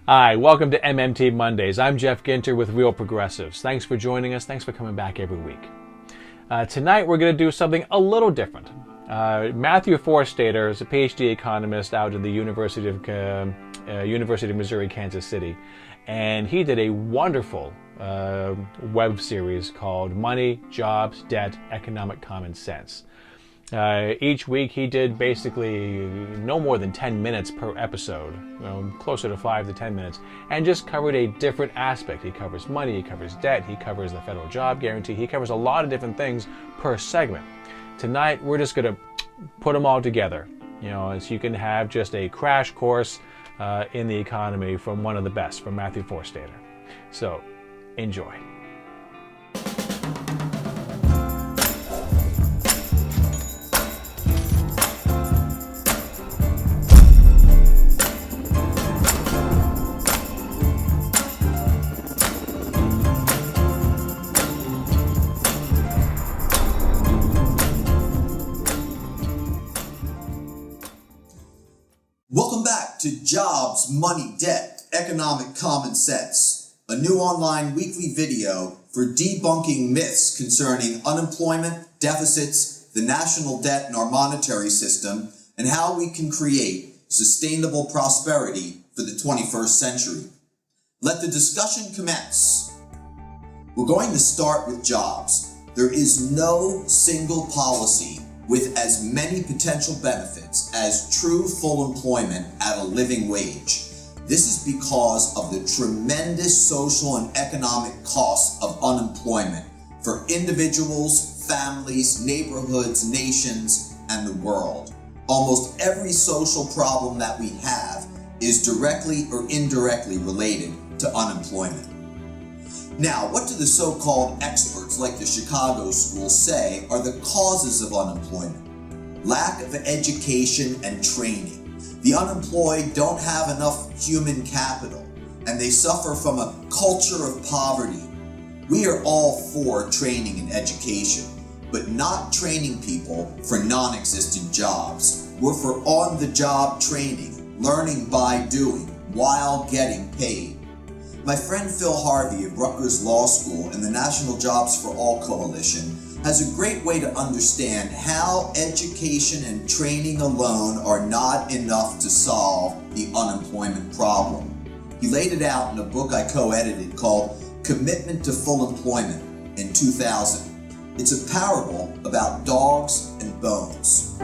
Hi, welcome to MMT Mondays. I'm Jeff Ginter with Real Progressives. Thanks for joining us. Thanks for coming back every week. Tonight we're going to do something a little different. Mathew Forstater is a PhD economist out at the University of Missouri, Kansas City, and he did a wonderful web series called Money, Jobs, Debt, Economic Common Sense. Each week he did basically no more than 10 minutes per episode, closer to 5 to 10 minutes, and just covered a different aspect. He covers money, he covers debt, he covers the federal job guarantee, he covers a lot of different things per segment. Tonight we're just going to put them all together, so you can have just a crash course in the economy from one of the best, from Mathew Forstater. So, enjoy. Welcome back to Jobs, Money, Debt, Economic Common Sense, a new online weekly video for debunking myths concerning unemployment, deficits, the national debt in our monetary system, and how we can create sustainable prosperity for the 21st century. Let the discussion commence. We're going to start with jobs. There is no single policy with as many potential benefits as true full employment at a living wage. This is because of the tremendous social and economic costs of unemployment for individuals, families, neighborhoods, nations, and the world. Almost every social problem that we have is directly or indirectly related to unemployment. Now, what do the so-called experts like the Chicago School say are the causes of unemployment? Lack of education and training. The unemployed don't have enough human capital, and they suffer from a culture of poverty. We are all for training and education, but not training people for non-existent jobs. We're for on-the-job training, learning by doing, while getting paid. My friend Phil Harvey of Rutgers Law School and the National Jobs for All Coalition has a great way to understand how education and training alone are not enough to solve the unemployment problem. He laid it out in a book I co-edited called Commitment to Full Employment in 2000. It's a parable about dogs and bones.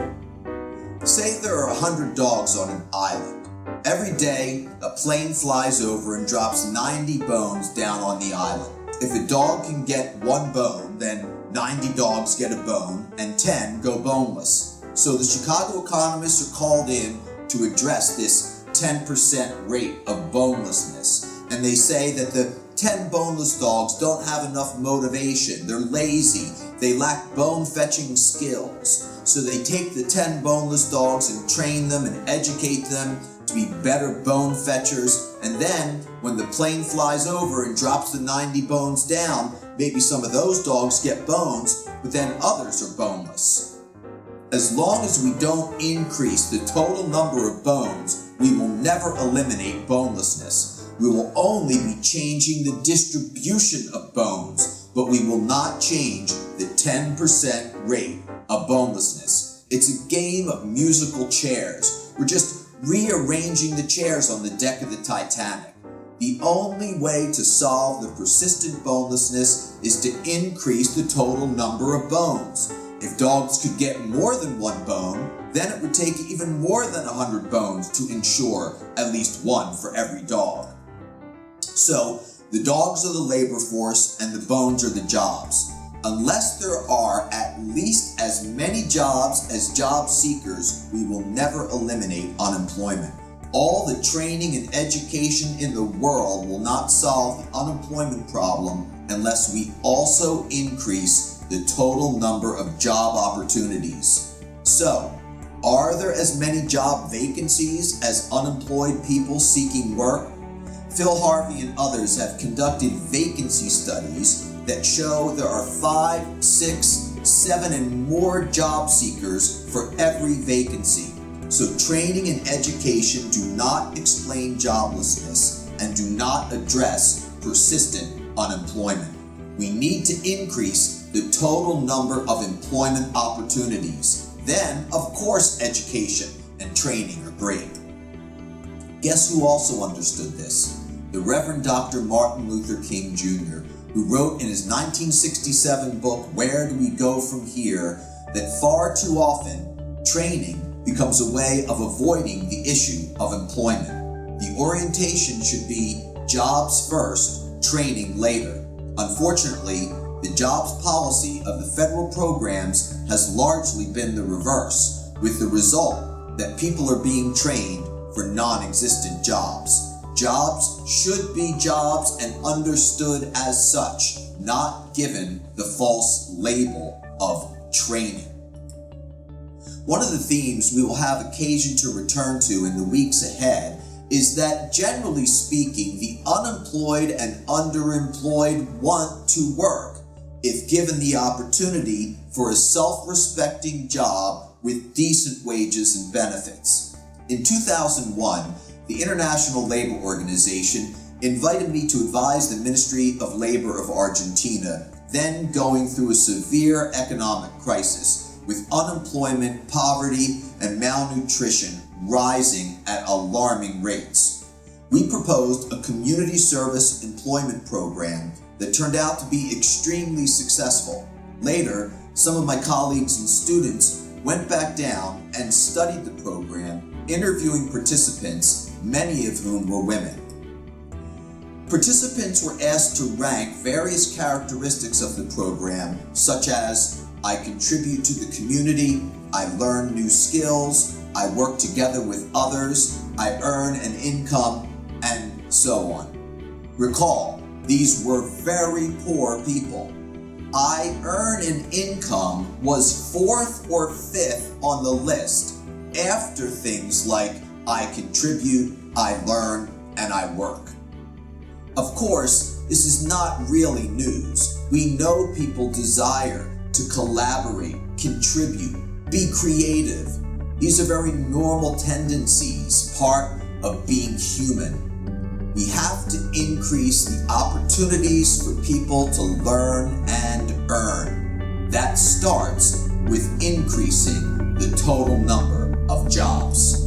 Say there are 100 dogs on an island. Every day, a plane flies over and drops 90 bones down on the island. If a dog can get one bone, then 90 dogs get a bone and 10 go boneless. So the Chicago economists are called in to address this 10% rate of bonelessness. And they say that the 10 boneless dogs don't have enough motivation. They're lazy. They lack bone-fetching skills. So they take the 10 boneless dogs and train them and educate them to be better bone fetchers, and then when the plane flies over and drops the 90 bones down, maybe some of those dogs get bones, but then others are boneless. As long as we don't increase the total number of bones, we will never eliminate bonelessness. We will only be changing the distribution of bones, but we will not change the 10% rate of bonelessness. It's a game of musical chairs. We're just rearranging the chairs on the deck of the Titanic. The only way to solve the persistent bonelessness is to increase the total number of bones. If dogs could get more than one bone, then it would take even more than 100 bones to ensure at least one for every dog. So, the dogs are the labor force and the bones are the jobs. Unless there are at least as many jobs as job seekers, we will never eliminate unemployment. All the training and education in the world will not solve the unemployment problem unless we also increase the total number of job opportunities. So, are there as many job vacancies as unemployed people seeking work? Phil Harvey and others have conducted vacancy studies that show there are 5, 6, 7, and more job seekers for every vacancy. So training and education do not explain joblessness, and do not address persistent unemployment. We need to increase the total number of employment opportunities. Then, of course, education and training are great. Guess who also understood this? The Reverend Dr. Martin Luther King Jr., who wrote in his 1967 book, Where Do We Go From Here?, that far too often, training becomes a way of avoiding the issue of employment. The orientation should be jobs first, training later. Unfortunately, the jobs policy of the federal programs has largely been the reverse, with the result that people are being trained for non-existent jobs. Jobs should be jobs and understood as such, not given the false label of training. One of the themes we will have occasion to return to in the weeks ahead is that, generally speaking, the unemployed and underemployed want to work if given the opportunity for a self-respecting job with decent wages and benefits. In 2001, the International Labor Organization invited me to advise the Ministry of Labor of Argentina, then going through a severe economic crisis, with unemployment, poverty, and malnutrition rising at alarming rates. We proposed a community service employment program that turned out to be extremely successful. Later, some of my colleagues and students went back down and studied the program, interviewing participants, many of whom were women. Participants were asked to rank various characteristics of the program, such as, I contribute to the community, I learn new skills, I work together with others, I earn an income, and so on. Recall, these were very poor people. I earn an income was 4th or 5th on the list, after things like I contribute, I learn, and I work. Of course, this is not really news. We know people desire to collaborate, contribute, be creative. These are very normal tendencies, part of being human. We have to increase the opportunities for people to learn and earn. That starts with increasing the total number of jobs.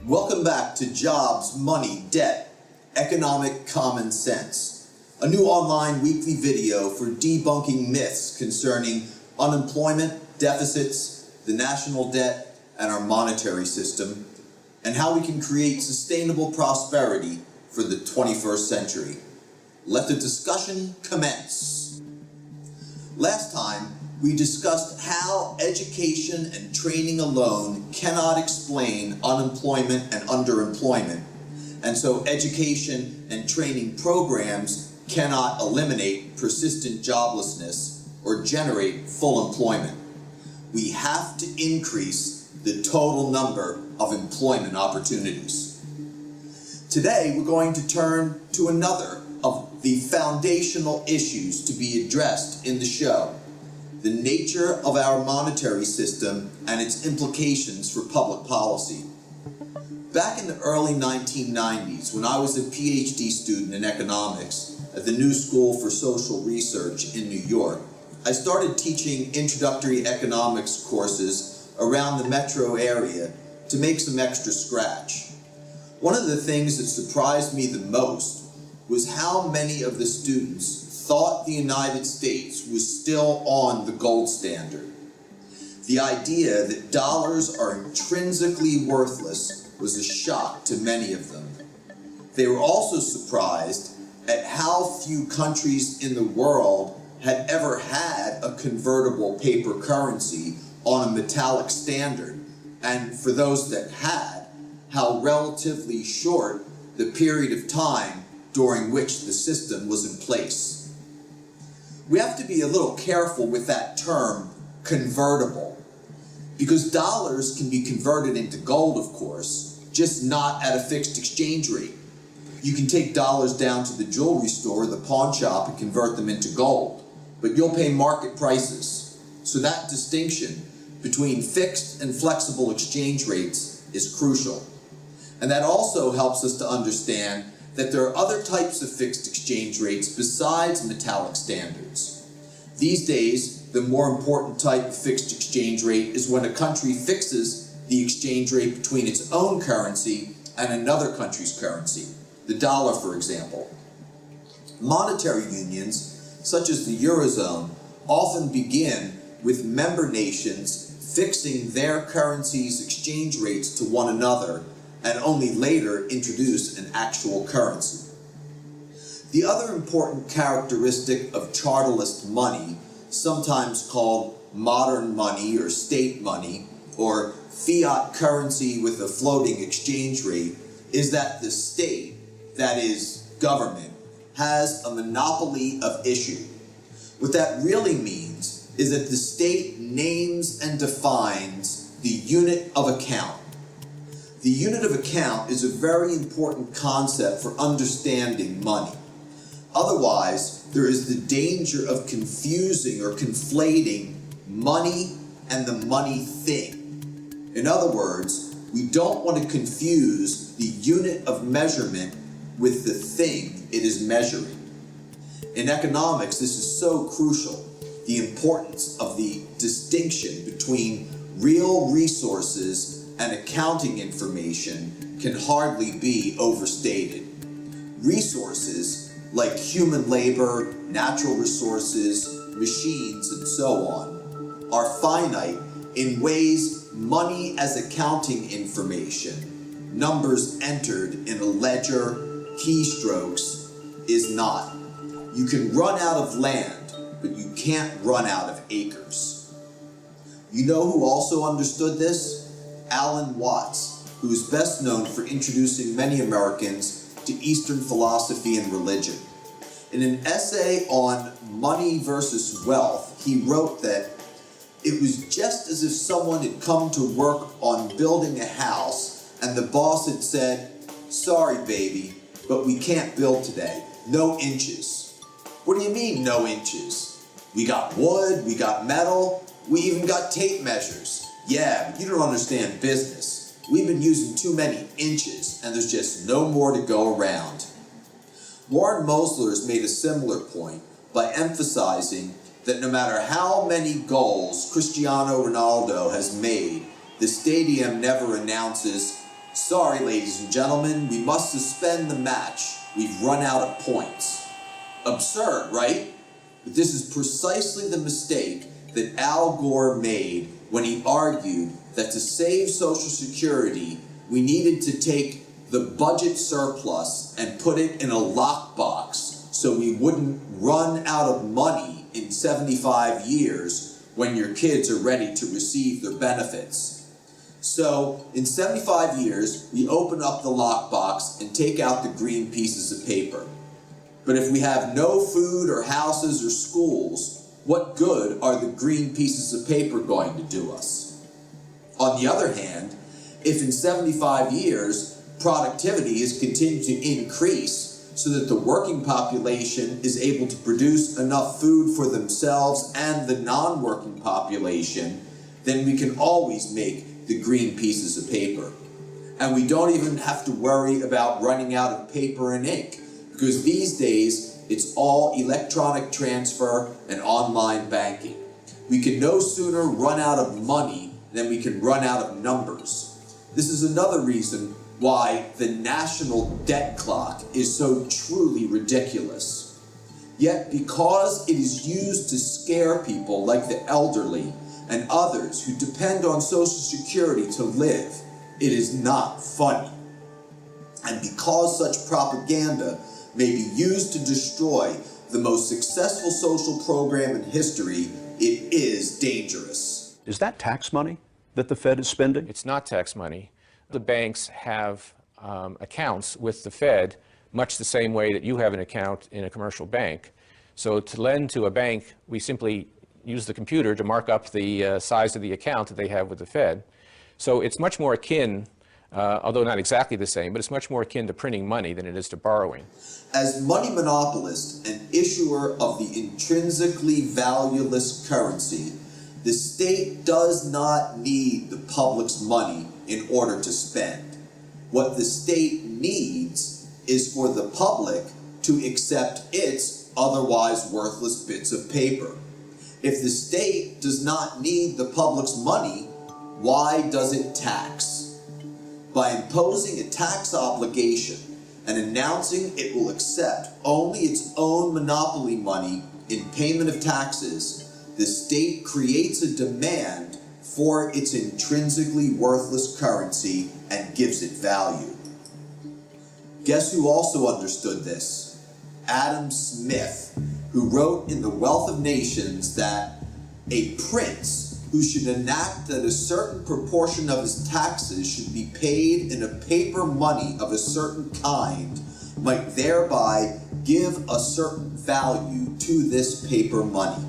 Welcome back to Jobs, Money, Debt, Economic Common Sense, a new online weekly video for debunking myths concerning unemployment, deficits, the national debt, and our monetary system, and how we can create sustainable prosperity for the 21st century. Let the discussion commence. Last time, we discussed how education and training alone cannot explain unemployment and underemployment, and so education and training programs cannot eliminate persistent joblessness or generate full employment. We have to increase the total number of employment opportunities. Today, we're going to turn to another of the foundational issues to be addressed in the show: the nature of our monetary system and its implications for public policy. Back in the early 1990s, when I was a PhD student in economics at the New School for Social Research in New York, I started teaching introductory economics courses around the metro area to make some extra scratch. One of the things that surprised me the most was how many of the students thought the United States was still on the gold standard. The idea that dollars are intrinsically worthless was a shock to many of them. They were also surprised at how few countries in the world had ever had a convertible paper currency on a metallic standard, and for those that had, how relatively short the period of time during which the system was in place. We have to be a little careful with that term, convertible, because dollars can be converted into gold, of course, just not at a fixed exchange rate. You can take dollars down to the jewelry store or the pawn shop and convert them into gold, but you'll pay market prices. So that distinction between fixed and flexible exchange rates is crucial. And that also helps us to understand that there are other types of fixed exchange rates besides metallic standards. These days, the more important type of fixed exchange rate is when a country fixes the exchange rate between its own currency and another country's currency, the dollar, for example. Monetary unions, such as the Eurozone, often begin with member nations fixing their currency's exchange rates to one another and only later introduce an actual currency. The other important characteristic of chartalist money, sometimes called modern money or state money, or fiat currency with a floating exchange rate, is that the state, that is, government, has a monopoly of issue. What that really means is that the state names and defines the unit of account. The unit of account is a very important concept for understanding money. Otherwise, there is the danger of confusing or conflating money and the money thing. In other words, we don't want to confuse the unit of measurement with the thing it is measuring. In economics, this is so crucial, the importance of the distinction between real resources and accounting information can hardly be overstated. Resources, like human labor, natural resources, machines, and so on, are finite in ways money as accounting information, numbers entered in a ledger, keystrokes, is not. You can run out of land, but you can't run out of acres. You know who also understood this? Alan Watts, who is best known for introducing many Americans to Eastern philosophy and religion. In an essay on money versus wealth, he wrote that it was just as if someone had come to work on building a house and the boss had said, "Sorry, baby, but we can't build today. No inches." What do you mean, no inches? We got wood, we got metal, we even got tape measures. Yeah, but you don't understand business. We've been using too many inches, and there's just no more to go around. Warren Mosler has made a similar point by emphasizing that no matter how many goals Cristiano Ronaldo has made, the stadium never announces, "Sorry, ladies and gentlemen, we must suspend the match. We've run out of points." Absurd, right? But this is precisely the mistake that Al Gore made when he argued that to save Social Security, we needed to take the budget surplus and put it in a lockbox so we wouldn't run out of money in 75 years when your kids are ready to receive their benefits. So in 75 years, we open up the lockbox and take out the green pieces of paper. But if we have no food or houses or schools, what good are the green pieces of paper going to do us? On the other hand, if in 75 years productivity is continuing to increase so that the working population is able to produce enough food for themselves and the non-working population, then we can always make the green pieces of paper. And we don't even have to worry about running out of paper and ink, because these days it's all electronic transfer and online banking. We can no sooner run out of money than we can run out of numbers. This is another reason why the national debt clock is so truly ridiculous. Yet because it is used to scare people like the elderly and others who depend on Social Security to live, it is not funny. And because such propaganda may be used to destroy the most successful social program in history, it is dangerous. Is that tax money that the Fed is spending? It's not tax money. The banks have accounts with the Fed much the same way that you have an account in a commercial bank. So to lend to a bank, we simply use the computer to mark up the size of the account that they have with the Fed. So it's much more akin, although not exactly the same, but it's much more akin to printing money than it is to borrowing. As money monopolist and issuer of the intrinsically valueless currency, the state does not need the public's money in order to spend. What the state needs is for the public to accept its otherwise worthless bits of paper. If the state does not need the public's money, why does it tax? By imposing a tax obligation and announcing it will accept only its own monopoly money in payment of taxes, the state creates a demand for its intrinsically worthless currency and gives it value. Guess who also understood this? Adam Smith, who wrote in The Wealth of Nations that a prince who should enact that a certain proportion of his taxes should be paid in a paper money of a certain kind might thereby give a certain value to this paper money.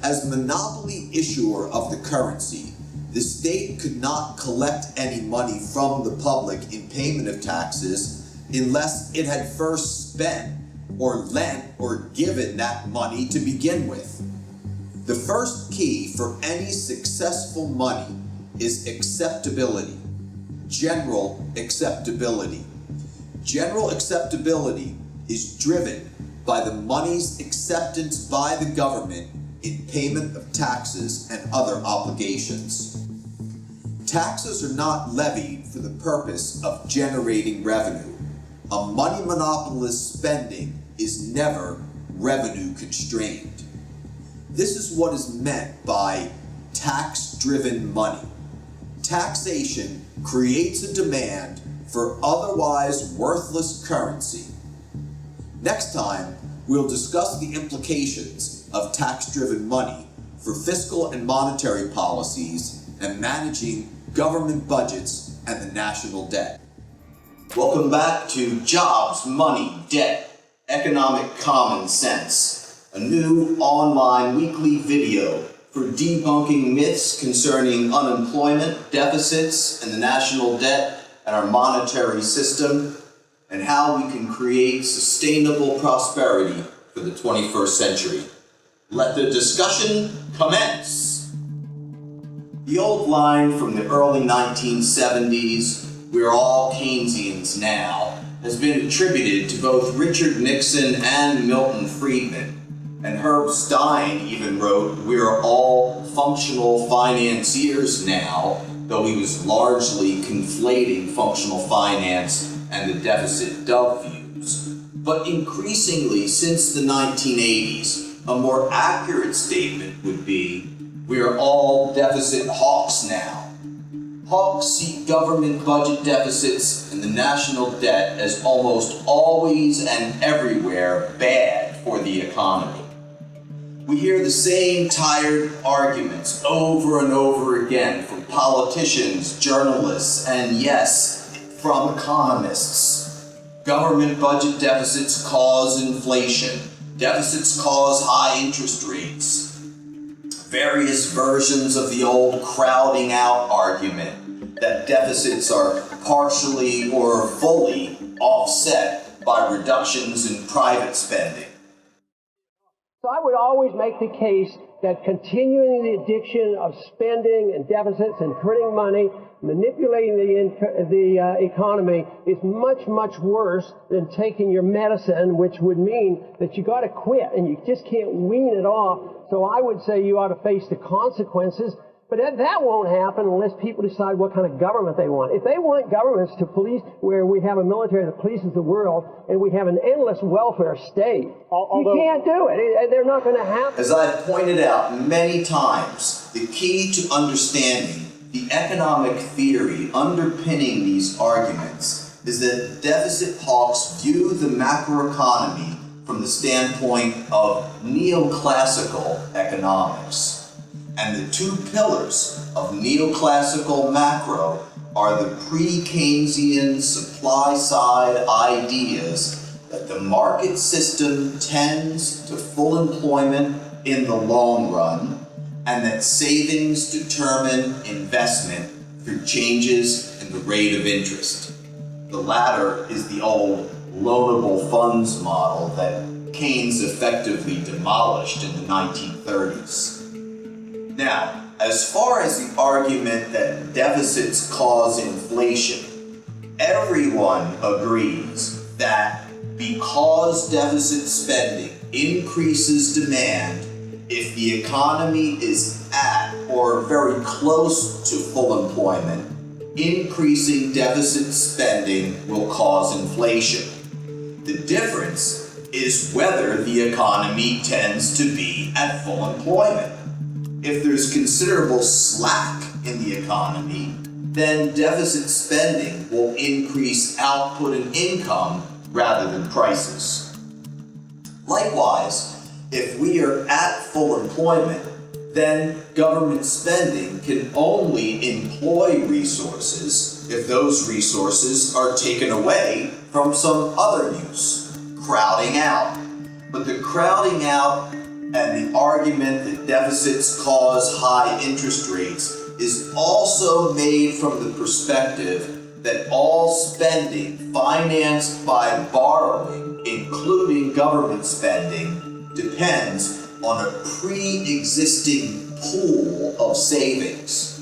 As monopoly issuer of the currency, the state could not collect any money from the public in payment of taxes unless it had first spent or lent or given that money to begin with. The first key for any successful money is acceptability, general acceptability. General acceptability is driven by the money's acceptance by the government in payment of taxes and other obligations. Taxes are not levied for the purpose of generating revenue. A money monopolist's spending is never revenue constrained. This is what is meant by tax-driven money. Taxation creates a demand for otherwise worthless currency. Next time, we'll discuss the implications of tax-driven money for fiscal and monetary policies and managing government budgets and the national debt. Welcome back to Jobs, Money, Debt, Economic Common Sense, a new online weekly video for debunking myths concerning unemployment, deficits, and the national debt and our monetary system, and how we can create sustainable prosperity for the 21st century. Let the discussion commence. The old line from the early 1970s, "We're all Keynesians now," has been attributed to both Richard Nixon and Milton Friedman. And Herb Stein even wrote, "We're all functional financiers now," though he was largely conflating functional finance and the deficit dove views. But increasingly, since the 1980s, a more accurate statement would be, "We are all deficit hawks now." Hawks see government budget deficits and the national debt as almost always and everywhere bad for the economy. We hear the same tired arguments over and over again from politicians, journalists, and yes, from economists. Government budget deficits cause inflation. Deficits cause high interest rates. Various versions of the old crowding out argument that deficits are partially or fully offset by reductions in private spending. So I would always make the case that continuing the addiction of spending and deficits and printing money, manipulating the economy is much, much worse than taking your medicine, which would mean that you got to quit and you just can't wean it off. So I would say you ought to face the consequences. But that won't happen unless people decide what kind of government they want. If they want governments to police, where we have a military that polices the world, and we have an endless welfare state, you can't do it. They're not going to happen. As I've pointed out many times, the key to understanding the economic theory underpinning these arguments is that deficit hawks view the macroeconomy from the standpoint of neoclassical economics. And the two pillars of neoclassical macro are the pre-Keynesian supply-side ideas that the market system tends to full employment in the long run, and that savings determine investment through changes in the rate of interest. The latter is the old loanable funds model that Keynes effectively demolished in the 1930s. Now, as far as the argument that deficits cause inflation, everyone agrees that because deficit spending increases demand, if the economy is at or very close to full employment, increasing deficit spending will cause inflation. The difference is whether the economy tends to be at full employment. If there's considerable slack in the economy, then deficit spending will increase output and income rather than prices. Likewise, if we are at full employment, then government spending can only employ resources if those resources are taken away from some other use, crowding out. But the crowding out and the argument that deficits cause high interest rates is also made from the perspective that all spending financed by borrowing, including government spending, depends on a pre-existing pool of savings.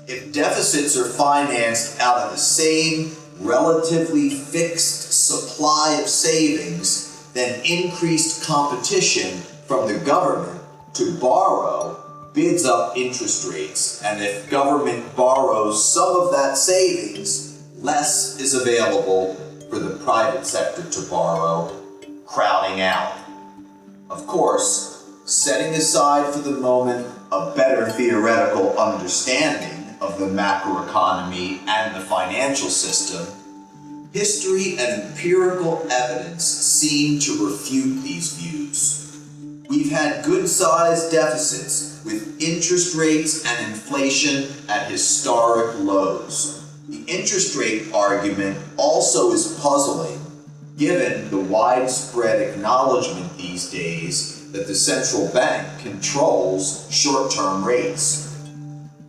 If deficits are financed out of the same relatively fixed supply of savings, then increased competition from the government to borrow bids up interest rates, and if government borrows some of that savings, less is available for the private sector to borrow, crowding out. Of course, setting aside for the moment a better theoretical understanding of the macroeconomy and the financial system, history and empirical evidence seem to refute these views. We've had good-sized deficits with interest rates and inflation at historic lows. The interest rate argument also is puzzling, given the widespread acknowledgement these days that the central bank controls short-term rates.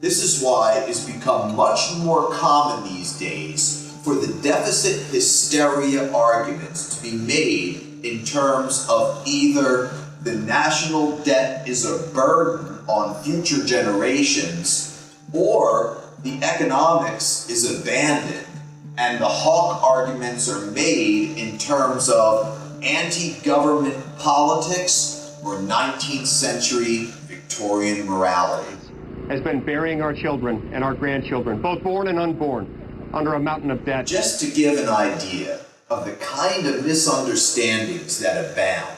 This is why it's become much more common these days for the deficit hysteria arguments to be made in terms of either the national debt is a burden on future generations, or the economics is abandoned, and the hawk arguments are made in terms of anti-government politics or 19th century Victorian morality. Has been burying our children and our grandchildren, both born and unborn, under a mountain of debt. Just to give an idea of the kind of misunderstandings that abound,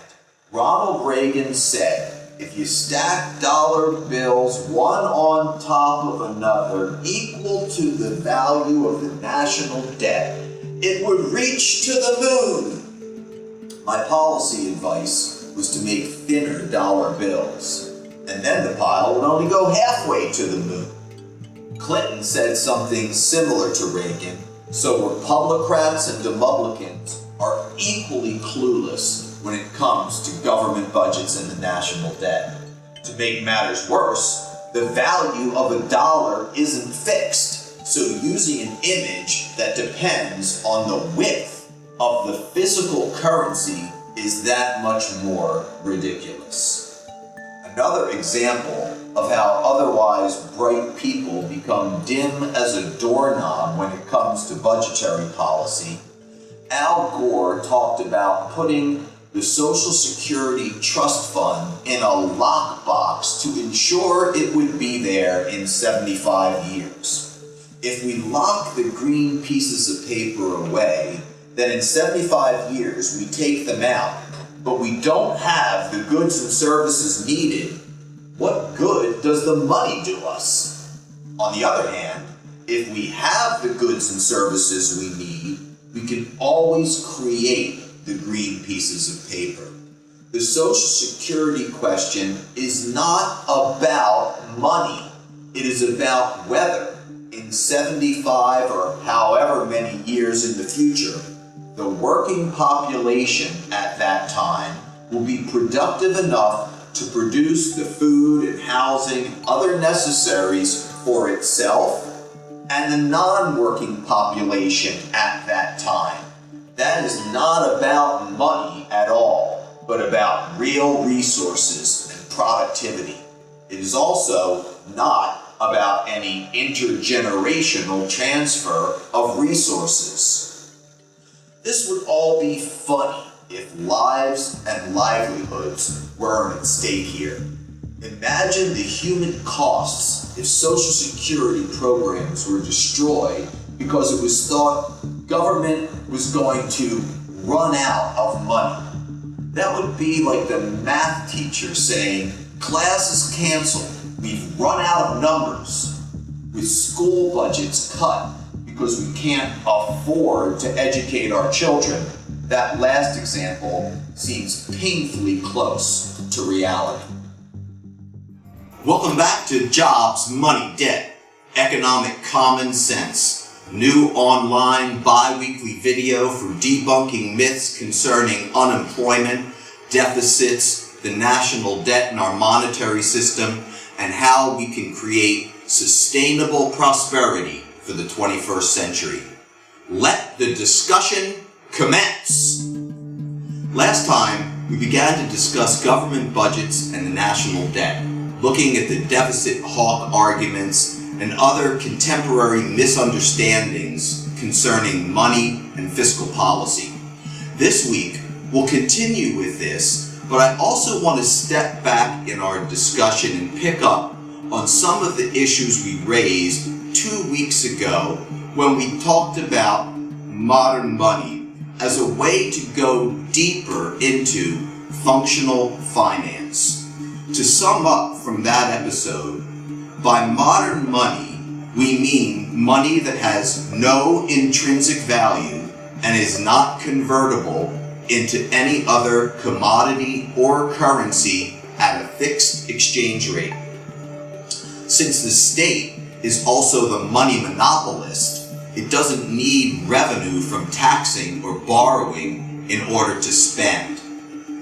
Ronald Reagan said, if you stack dollar bills one on top of another equal to the value of the national debt, it would reach to the moon. My policy advice was to make thinner dollar bills, and then the pile would only go halfway to the moon. Clinton said something similar to Reagan, so Republicans and Democrats are equally clueless when it comes to government budgets and the national debt. To make matters worse, the value of a dollar isn't fixed, so using an image that depends on the width of the physical currency is that much more ridiculous. Another example of how otherwise bright people become dim as a doorknob when it comes to budgetary policy, Al Gore talked about putting the Social Security Trust Fund in a lockbox to ensure it would be there in 75 years. If we lock the green pieces of paper away, then in 75 years we take them out, but we don't have the goods and services needed, what good does the money do us? On the other hand, if we have the goods and services we need, we can always create the green pieces of paper. The Social Security question is not about money. It is about whether, in 75 or however many years in the future, the working population at that time will be productive enough to produce the food and housing and other necessaries for itself and the non-working population at that time. That is not about money at all, but about real resources and productivity. It is also not about any intergenerational transfer of resources. This would all be funny if lives and livelihoods were at stake here. Imagine the human costs if Social Security programs were destroyed because it was thought government was going to run out of money. That would be like the math teacher saying, class is canceled, we've run out of numbers, with school budgets cut because we can't afford to educate our children. That last example seems painfully close to reality. Welcome back to Jobs, Money, Debt, Economic Common Sense, new online bi-weekly video for debunking myths concerning unemployment, deficits, the national debt in our monetary system, and how we can create sustainable prosperity for the 21st century. Let the discussion commence. Last time, we began to discuss government budgets and the national debt, looking at the deficit hawk arguments and other contemporary misunderstandings concerning money and fiscal policy. This week, we'll continue with this, but I also want to step back in our discussion and pick up on some of the issues we raised 2 weeks ago when we talked about modern money as a way to go deeper into functional finance. To sum up from that episode, by modern money, we mean money that has no intrinsic value and is not convertible into any other commodity or currency at a fixed exchange rate. Since the state is also the money monopolist, it doesn't need revenue from taxing or borrowing in order to spend.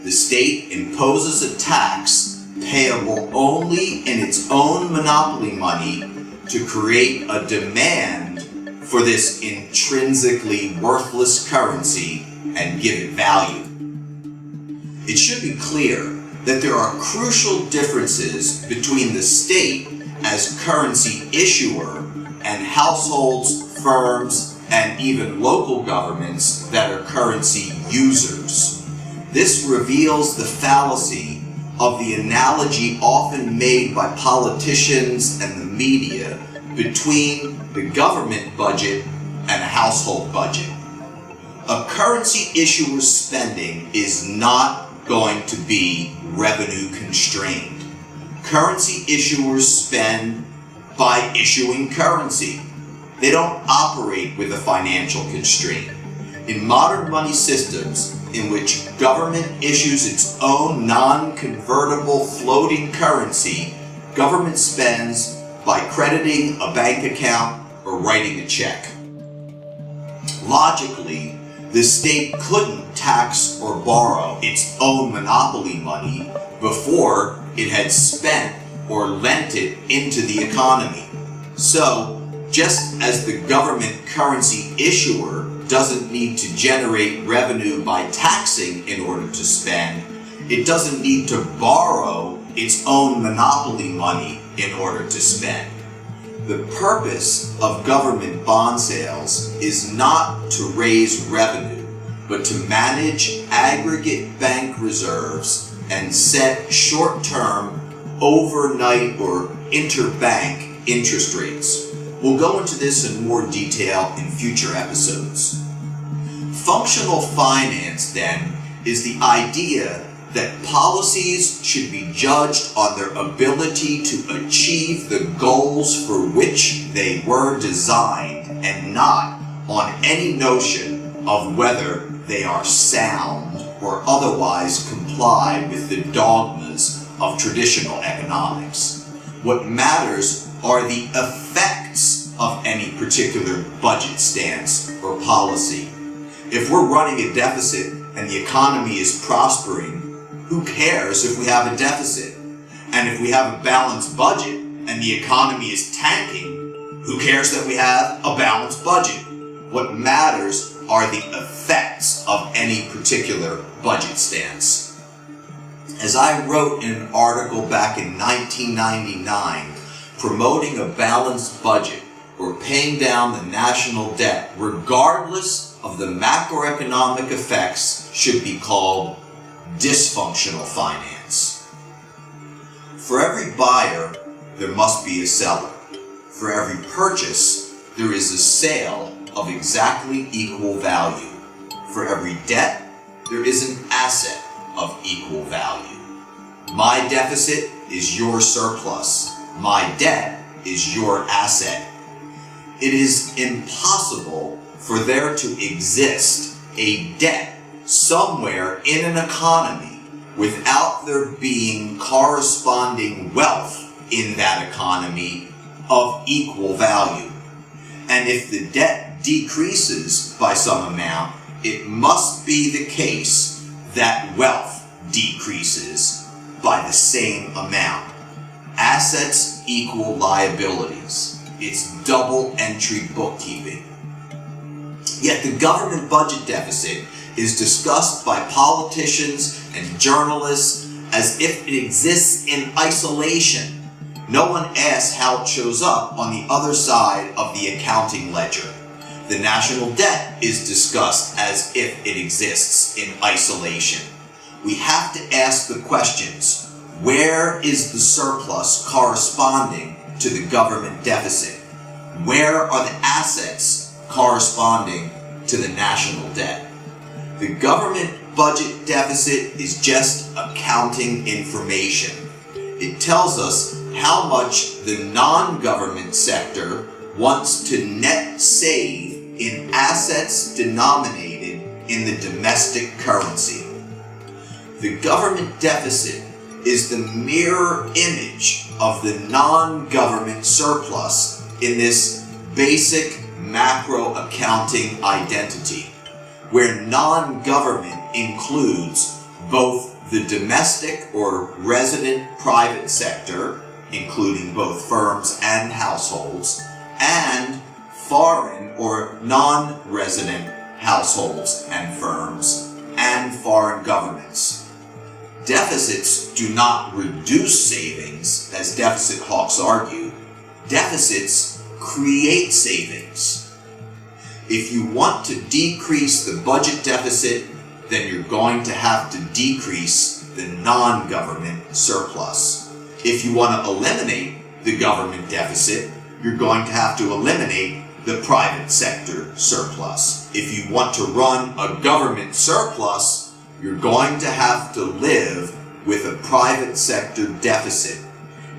The state imposes a tax payable only in its own monopoly money to create a demand for this intrinsically worthless currency and give it value. It should be clear that there are crucial differences between the state as currency issuer and households, firms, and even local governments that are currency users. This reveals the fallacy of the analogy often made by politicians and the media between the government budget and a household budget. A currency issuer's spending is not going to be revenue constrained. Currency issuers spend by issuing currency. They don't operate with a financial constraint. In modern money systems, in which government issues its own non-convertible floating currency, government spends by crediting a bank account or writing a check. Logically, the state couldn't tax or borrow its own monopoly money before it had spent or lent it into the economy. So, just as the government currency issuer doesn't need to generate revenue by taxing in order to spend, it doesn't need to borrow its own monopoly money in order to spend. The purpose of government bond sales is not to raise revenue, but to manage aggregate bank reserves and set short-term, overnight, or interbank interest rates. We'll go into this in more detail in future episodes. Functional finance, then, is the idea that policies should be judged on their ability to achieve the goals for which they were designed and not on any notion of whether they are sound or otherwise comply with the dogmas of traditional economics. What matters are the effects of any particular budget stance or policy. If we're running a deficit and the economy is prospering, who cares if we have a deficit? And if we have a balanced budget and the economy is tanking, who cares that we have a balanced budget? What matters are the effects of any particular budget stance. As I wrote in an article back in 1999, promoting a balanced budget or paying down the national debt, regardless of the macroeconomic effects should be called dysfunctional finance. For every buyer, there must be a seller. For every purchase, there is a sale of exactly equal value. For every debt, there is an asset of equal value. My deficit is your surplus. My debt is your asset. It is impossible for there to exist a debt somewhere in an economy without there being corresponding wealth in that economy of equal value. And if the debt decreases by some amount, it must be the case that wealth decreases by the same amount. Assets equal liabilities. It's double entry bookkeeping. Yet the government budget deficit is discussed by politicians and journalists as if it exists in isolation. No one asks how it shows up on the other side of the accounting ledger. The national debt is discussed as if it exists in isolation. We have to ask the questions: where is the surplus corresponding to the government deficit? Where are the assets corresponding to the national debt? The government budget deficit is just accounting information. It tells us how much the non-government sector wants to net save in assets denominated in the domestic currency. The government deficit is the mirror image of the non-government surplus in this basic macro accounting identity, where non-government includes both the domestic or resident private sector, including both firms and households, and foreign or non-resident households and firms, and foreign governments. Deficits do not reduce savings, as deficit hawks argue. Deficits create savings. If you want to decrease the budget deficit, then you're going to have to decrease the non-government surplus. If you want to eliminate the government deficit, you're going to have to eliminate the private sector surplus. If you want to run a government surplus, you're going to have to live with a private sector deficit.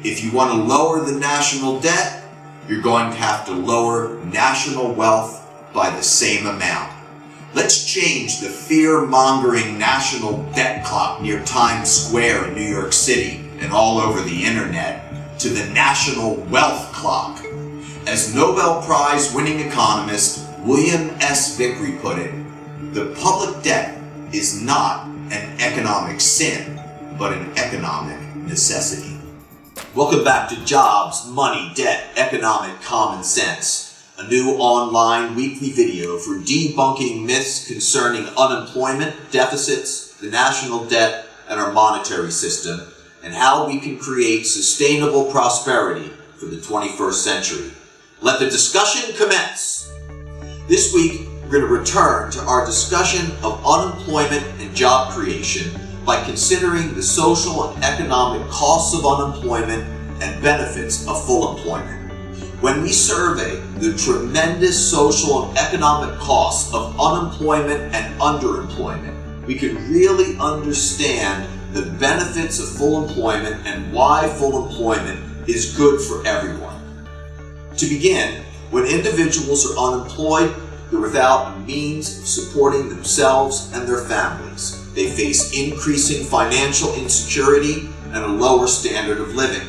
If you want to lower the national debt, you're going to have to lower national wealth by the same amount. Let's change the fear-mongering national debt clock near Times Square in New York City and all over the internet to the national wealth clock. As Nobel Prize winning economist William S. Vickery put it, the public debt is not an economic sin, but an economic necessity. Welcome back to Jobs, Money, Debt, Economic Common Sense, a new online weekly video for debunking myths concerning unemployment, deficits, the national debt, and our monetary system, and how we can create sustainable prosperity for the 21st century. Let the discussion commence. This week, we're going to return to our discussion of unemployment and job creation by considering the social and economic costs of unemployment and benefits of full employment. When we survey the tremendous social and economic costs of unemployment and underemployment, we can really understand the benefits of full employment and why full employment is good for everyone. To begin, when individuals are unemployed, they're without a means of supporting themselves and their families. They face increasing financial insecurity and a lower standard of living.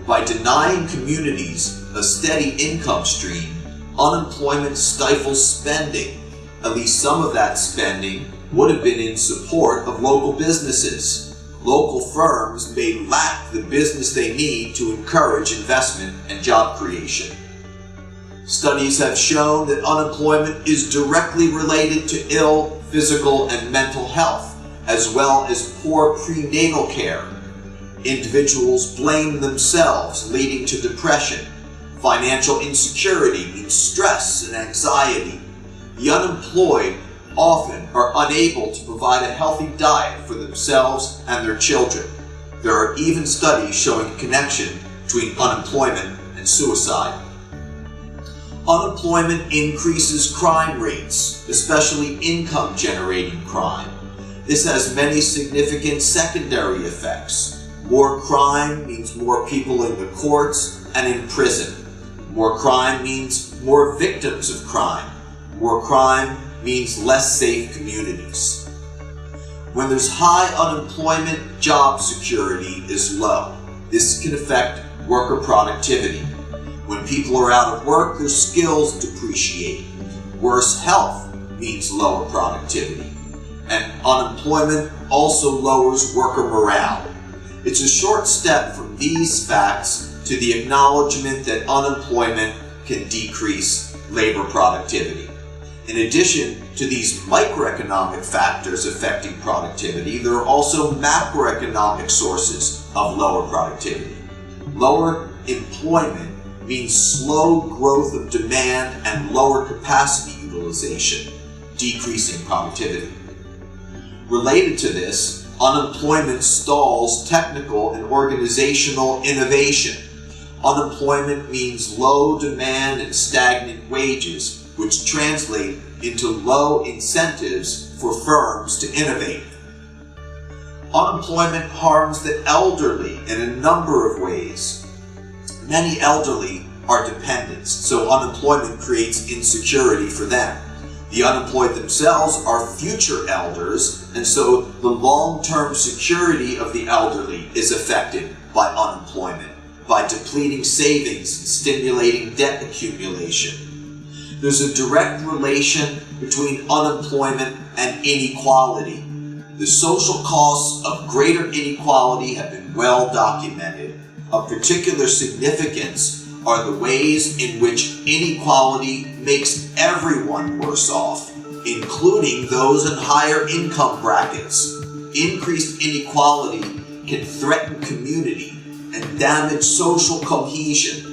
By denying communities a steady income stream, unemployment stifles spending. At least some of that spending would have been in support of local businesses. Local firms may lack the business they need to encourage investment and job creation. Studies have shown that unemployment is directly related to ill physical and mental health, as well as poor prenatal care. Individuals blame themselves, leading to depression. Financial insecurity means stress and anxiety. The unemployed often are unable to provide a healthy diet for themselves and their children. There are even studies showing a connection between unemployment and suicide. Unemployment increases crime rates, especially income-generating crime. This has many significant secondary effects. More crime means more people in the courts and in prison. More crime means more victims of crime. More crime means less safe communities. When there's high unemployment, job security is low. This can affect worker productivity. When people are out of work, their skills depreciate. Worse health means lower productivity. And unemployment also lowers worker morale. It's a short step from these facts to the acknowledgement that unemployment can decrease labor productivity. In addition to these microeconomic factors affecting productivity, there are also macroeconomic sources of lower productivity. Lower employment means slow growth of demand and lower capacity utilization, decreasing productivity. Related to this, unemployment stalls technical and organizational innovation. Unemployment means low demand and stagnant wages, which translate into low incentives for firms to innovate. Unemployment harms the elderly in a number of ways. Many elderly are dependents, so unemployment creates insecurity for them. The unemployed themselves are future elders, and so the long-term security of the elderly is affected by unemployment, by depleting savings and stimulating debt accumulation. There's a direct relation between unemployment and inequality. The social costs of greater inequality have been well documented. Of particular significance are the ways in which inequality makes everyone worse off, including those in higher income brackets. Increased inequality can threaten community and damage social cohesion.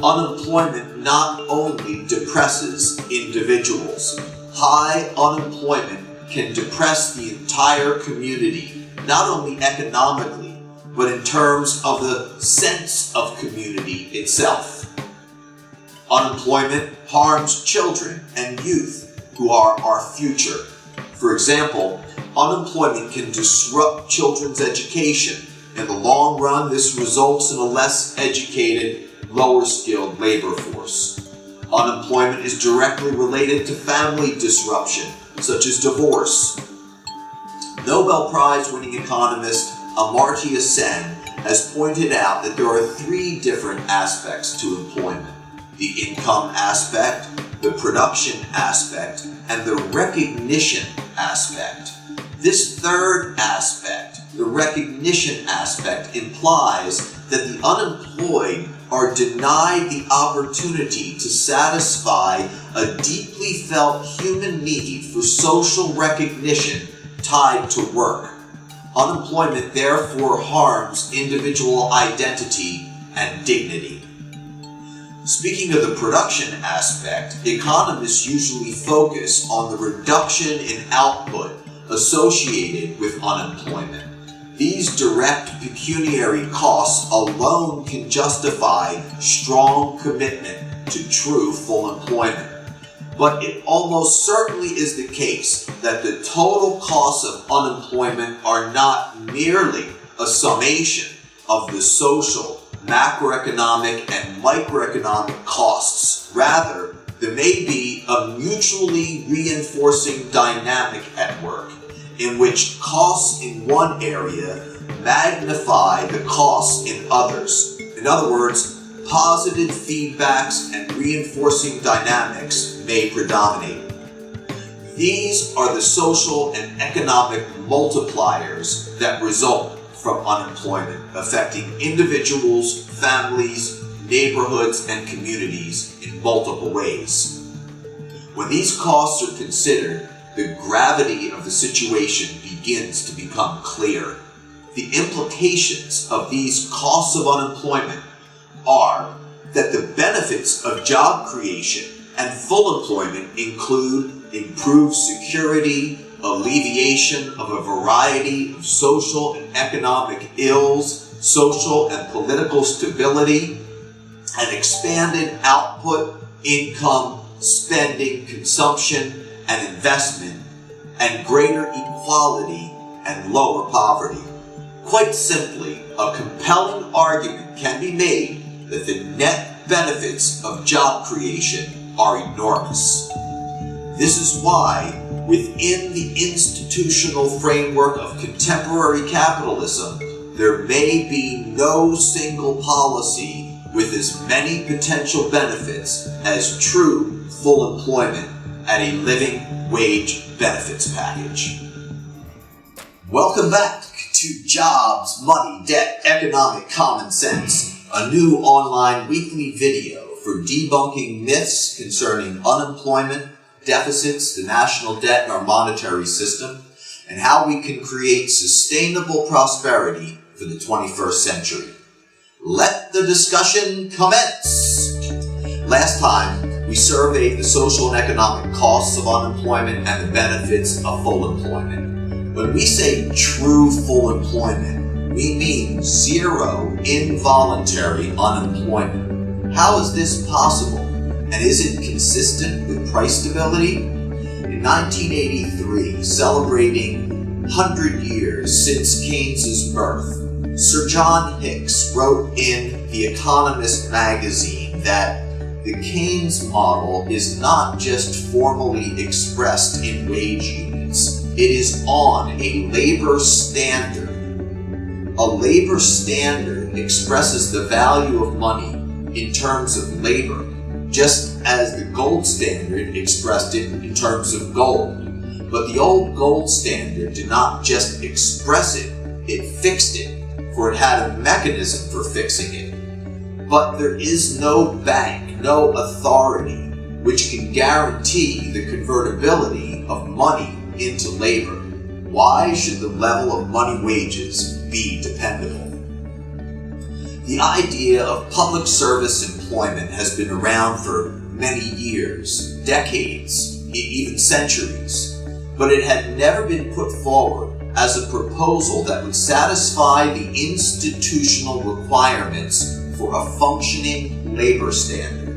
Unemployment not only depresses individuals. High unemployment can depress the entire community, not only economically, but in terms of the sense of community itself. Unemployment harms children and youth, who are our future. For example, unemployment can disrupt children's education. In the long run, this results in a less educated, lower skilled labor force. Unemployment is directly related to family disruption, such as divorce. Nobel Prize winning economist Amartya Sen has pointed out that there are three different aspects to employment: the income aspect, the production aspect, and the recognition aspect. This third aspect, the recognition aspect, implies that the unemployed are denied the opportunity to satisfy a deeply felt human need for social recognition tied to work. Unemployment therefore harms individual identity and dignity. Speaking of the production aspect, economists usually focus on the reduction in output associated with unemployment. These direct pecuniary costs alone can justify strong commitment to true full employment. But it almost certainly is the case that the total costs of unemployment are not merely a summation of the social, macroeconomic, and microeconomic costs. Rather, there may be a mutually reinforcing dynamic at work, in which costs in one area magnify the costs in others. In other words, positive feedbacks and reinforcing dynamics may predominate. These are the social and economic multipliers that result from unemployment, affecting individuals, families, neighborhoods, and communities in multiple ways. When these costs are considered, the gravity of the situation begins to become clear. The implications of these costs of unemployment are that the benefits of job creation and full employment include improved security, alleviation of a variety of social and economic ills, social and political stability, and expanded output, income, spending, consumption, and investment, and greater equality and lower poverty. Quite simply, a compelling argument can be made that the net benefits of job creation are enormous. This is why, within the institutional framework of contemporary capitalism, there may be no single policy with as many potential benefits as true full employment at a living wage benefits package. Welcome back to Jobs, Money, Debt, Economic Common Sense, a new online weekly video for debunking myths concerning unemployment, deficits, the national debt, and our monetary system, and how we can create sustainable prosperity for the 21st century. Let the discussion commence! Last time, we surveyed the social and economic costs of unemployment and the benefits of full employment. When we say true full employment, we mean zero involuntary unemployment. How is this possible? And is it consistent with price stability? In 1983, celebrating 100 years since Keynes's birth, Sir John Hicks wrote in The Economist magazine that the Keynes model is not just formally expressed in wage units. It is on a labor standard. A labor standard expresses the value of money in terms of labor, just as the gold standard expressed it in terms of gold. But the old gold standard did not just express it, it fixed it, for it had a mechanism for fixing it. But there is no bank, no authority, which can guarantee the convertibility of money into labor. Why should the level of money wages be dependable? The idea of public service employment has been around for many years, decades, even centuries, but it had never been put forward as a proposal that would satisfy the institutional requirements for a functioning labor standard.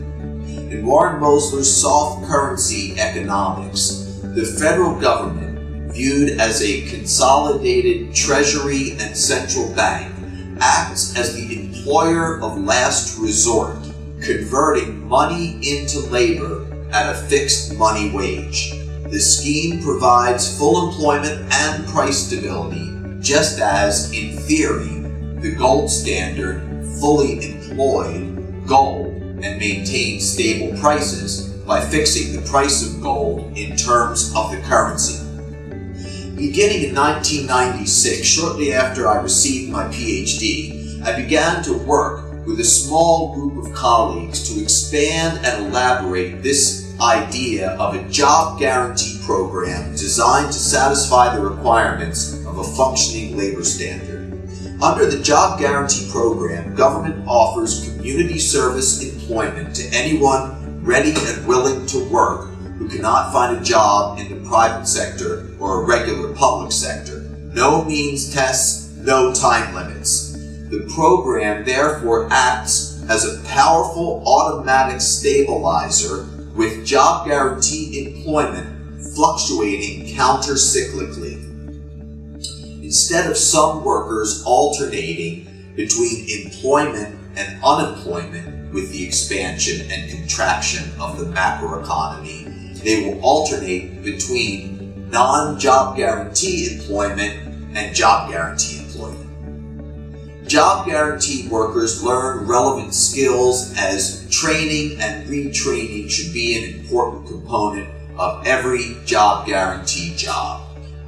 In Warren Mosler's soft currency economics, the federal government, viewed as a consolidated treasury and central bank, acts as the employer of last resort, converting money into labor at a fixed money wage. The scheme provides full employment and price stability, just as, in theory, the gold standard fully employed gold and maintained stable prices by fixing the price of gold in terms of the currency. Beginning in 1996, shortly after I received my PhD, I began to work with a small group of colleagues to expand and elaborate this idea of a job guarantee program designed to satisfy the requirements of a functioning labor standard. Under the job guarantee program, government offers community service employment to anyone ready and willing to work who cannot find a job in the private sector or a regular public sector. No means tests, no time limits. The program therefore acts as a powerful automatic stabilizer with job guarantee employment fluctuating counter-cyclically. Instead of some workers alternating between employment and unemployment with the expansion and contraction of the macroeconomy, they will alternate between non-job guarantee employment and job guarantee employment. Job guarantee workers learn relevant skills as training and retraining should be an important component of every job guarantee job.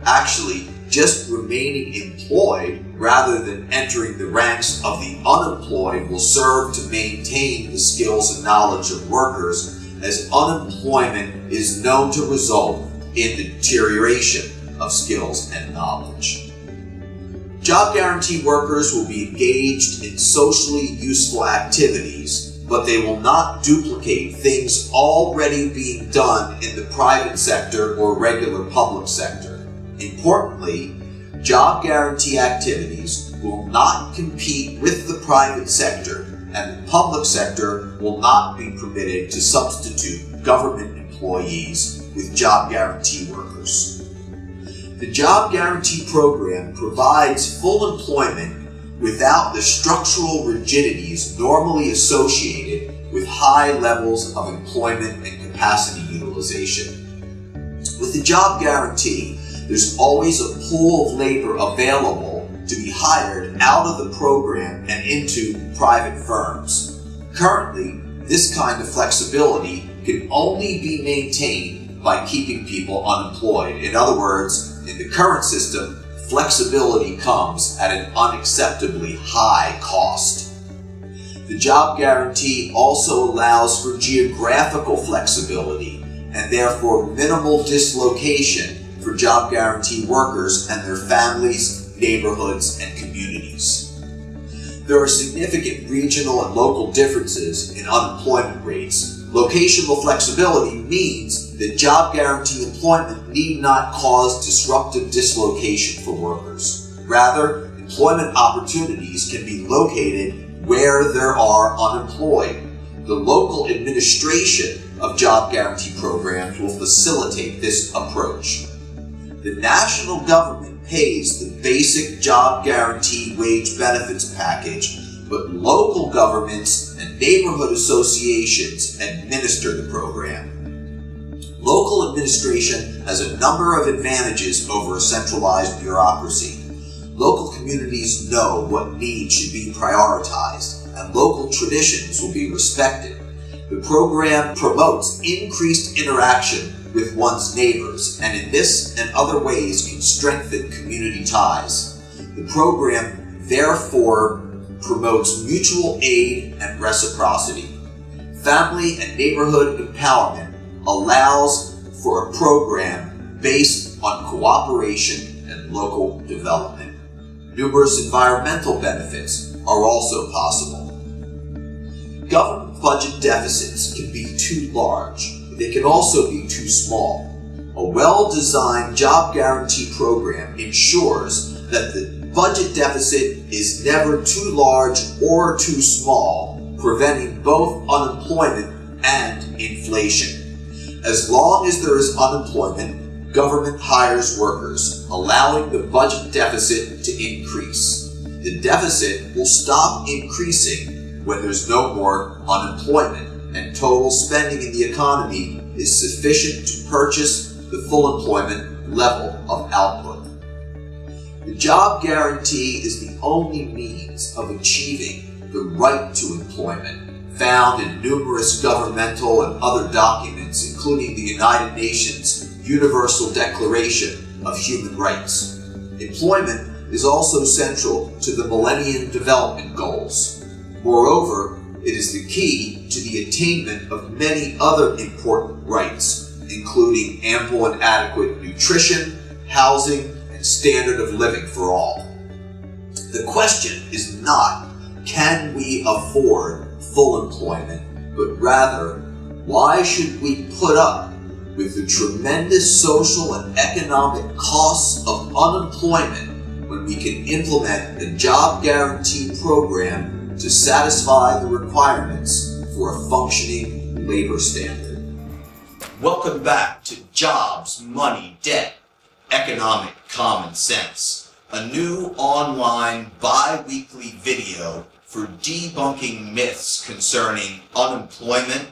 Actually, just remaining employed rather than entering the ranks of the unemployed will serve to maintain the skills and knowledge of workers, as unemployment is known to result in the deterioration of skills and knowledge. Job guarantee workers will be engaged in socially useful activities but they will not duplicate things already being done in the private sector or regular public sector. Importantly, job guarantee activities will not compete with the private sector, and the public sector will not be permitted to substitute government employees with job guarantee workers. The job guarantee program provides full employment without the structural rigidities normally associated with high levels of employment and capacity utilization. With the job guarantee, there's always a pool of labor available to be hired out of the program and into private firms. Currently, this kind of flexibility can only be maintained by keeping people unemployed. In other words, in the current system, flexibility comes at an unacceptably high cost. The job guarantee also allows for geographical flexibility and therefore minimal dislocation for job guarantee workers and their families, neighborhoods, and communities. There are significant regional and local differences in unemployment rates. Locational flexibility means that job guarantee employment need not cause disruptive dislocation for workers. Rather, employment opportunities can be located where there are unemployed. The local administration of job guarantee programs will facilitate this approach. The national government pays the basic job guarantee wage benefits package, but local governments and neighborhood associations administer the program. Local administration has a number of advantages over a centralized bureaucracy. Local communities know what needs should be prioritized, and local traditions will be respected. The program promotes increased interaction with one's neighbors, and in this and other ways can strengthen community ties. The program therefore promotes mutual aid and reciprocity. Family and neighborhood empowerment allows for a program based on cooperation and local development. Numerous environmental benefits are also possible. Government budget deficits can be too large. They can also be too small. A well-designed job guarantee program ensures that the budget deficit is never too large or too small, preventing both unemployment and inflation. As long as there is unemployment, government hires workers, allowing the budget deficit to increase. The deficit will stop increasing when there's no more unemployment, and total spending in the economy is sufficient to purchase the full employment level of output. The job guarantee is the only means of achieving the right to employment, found in numerous governmental and other documents, including the United Nations Universal Declaration of Human Rights. Employment is also central to the Millennium Development Goals. Moreover, it is the key to the attainment of many other important rights, including ample and adequate nutrition, housing, and standard of living for all. The question is not, can we afford full employment, but rather, why should we put up with the tremendous social and economic costs of unemployment when we can implement the job guarantee program to satisfy the requirements for a functioning labor standard? Welcome back to Jobs, Money, Debt, Economic Common Sense, a new online bi-weekly video for debunking myths concerning unemployment,